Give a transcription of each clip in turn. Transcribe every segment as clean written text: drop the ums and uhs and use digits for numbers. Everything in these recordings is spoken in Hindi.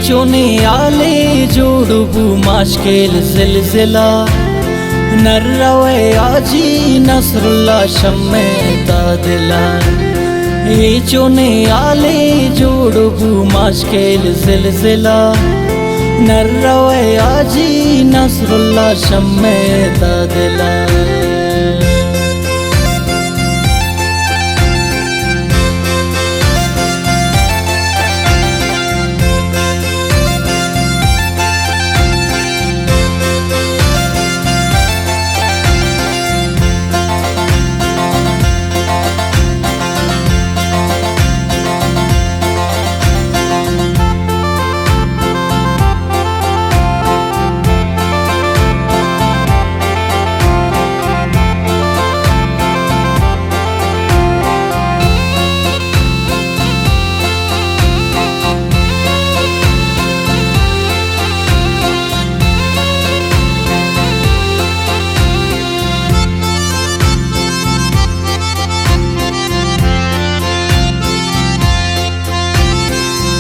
चोने आले जोड़बू माश्केल जिलजिला नर्रवे आजी नसरुल्ला शम्मे तादिला ये चोने आले जोड़बू माश्केल जिलजिला नर्रवे आजी नसरुल्ला शम्मे तादिला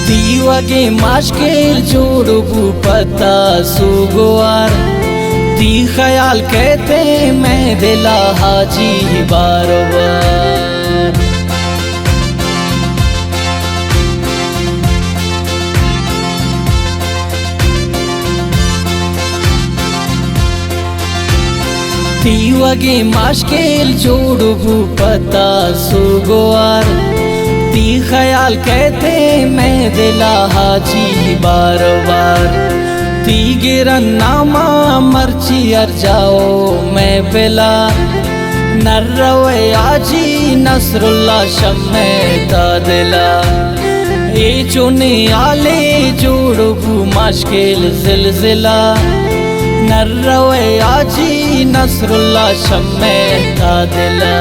दीवागे माश्केल जोड़बू पता सुगवार दी ख्याल कहते मैं दिला हाजी बार बार दीवागे माश्केल जोड़बू पता सुगवार दी ख्याल कहते मैं दिला हाजी बार बार ती गिरन नामा मर्ची अर जाओ मैं बिला नर्रवे आजी नसरुल्ला शम्मे तादिला ये चोने आले जोड़बू माश्केल जिलजिला नर्रवे आजी नसरुल्ला शम्मे तादिला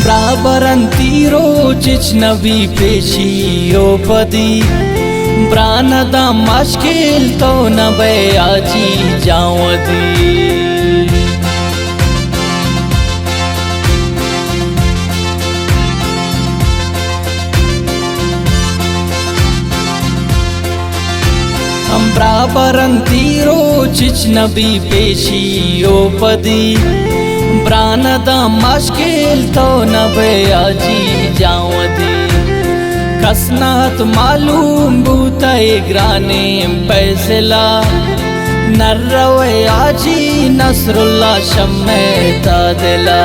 ब्राबरंतीरो चिच नबी पेशियो पदी ब्रानदा माश्केल तो नबे आजी जावदी ब्राबरंतीरो चिच नबी पेशियो पदी ब्रानदा माश्केल तो नबे आजी जावदी कसनात मालूम बूताए ग्राने पैसला नर्रवे आजी नसरुल्ला शम्मे तादिला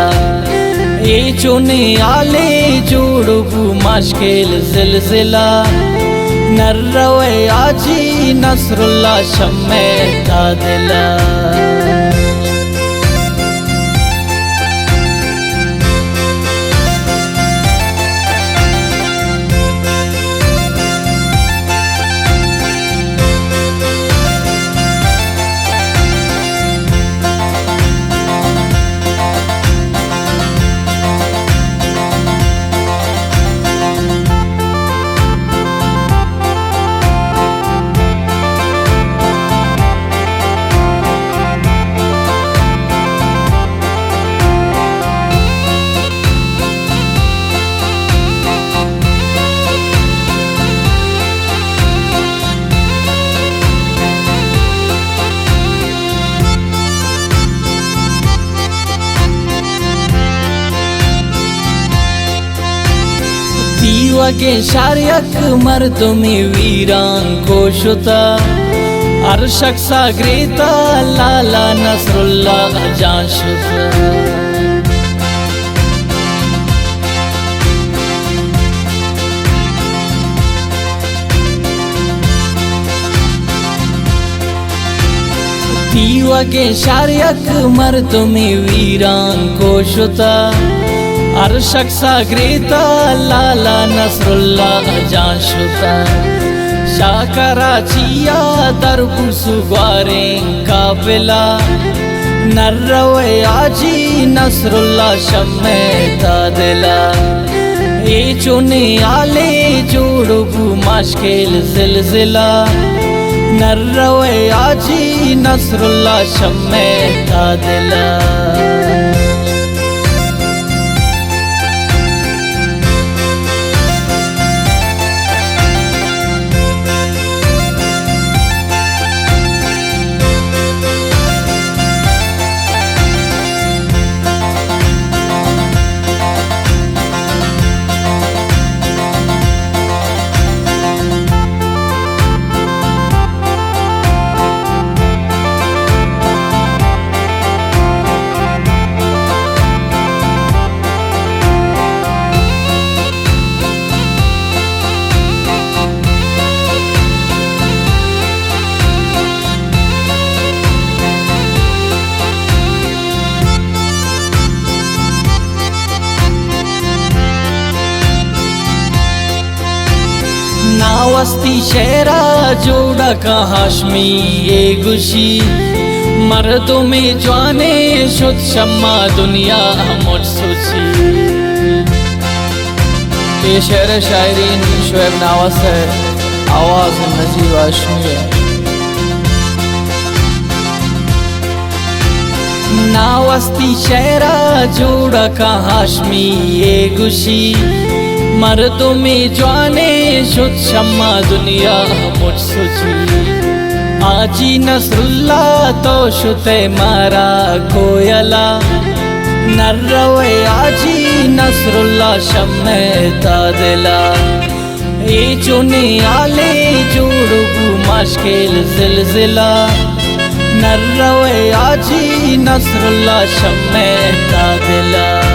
ये चोने आले जोड़बू माश्केल जिलजिला नर्रवे आजी नसरुल्ला शम्मे तादिला वगे शारियक मर्दुमी वीरान कोशुता अरशक साग्रीता लाला नसरुल्लाह जाशुता तीवगे शार्यक मर्दुमी वीरां कोशुता अर्शक साग्रेता लाला नसरुल्ला जाशुता शाकराचिया दरबुसु ग्वारें काबिला नर्रवे आजी नसरुल्ला शम्मे तादिला ए चुने आले जोड़बू माश्केल जिलजिला नर्रवे आजी नसरुल्ला शम्मे तादिला नावस्ती शेरा जोड़ा का हाशमी ये गुशी मर्दों में जवाने शुद्ध शम्मा दुनिया मुझ सोची। ये शेर शायरीन शुएब नावस है, आवाज़ नजीब हाशमी है। नावस्ती शेरा जोड़ा का हाशमी ये गुशी मर्दों में जवाने शुद्ध शम्मा दुनिया मुझ सोची। आजी नसरुल्ला तो शुते मारा कोयला नर्रवे आजी नसरुल्ला शम्मे तादिला ए चुने आले जोड़बू माश्केल जिलजिला नर्रवे आजी नसरुल्ला शम्मे तादिला।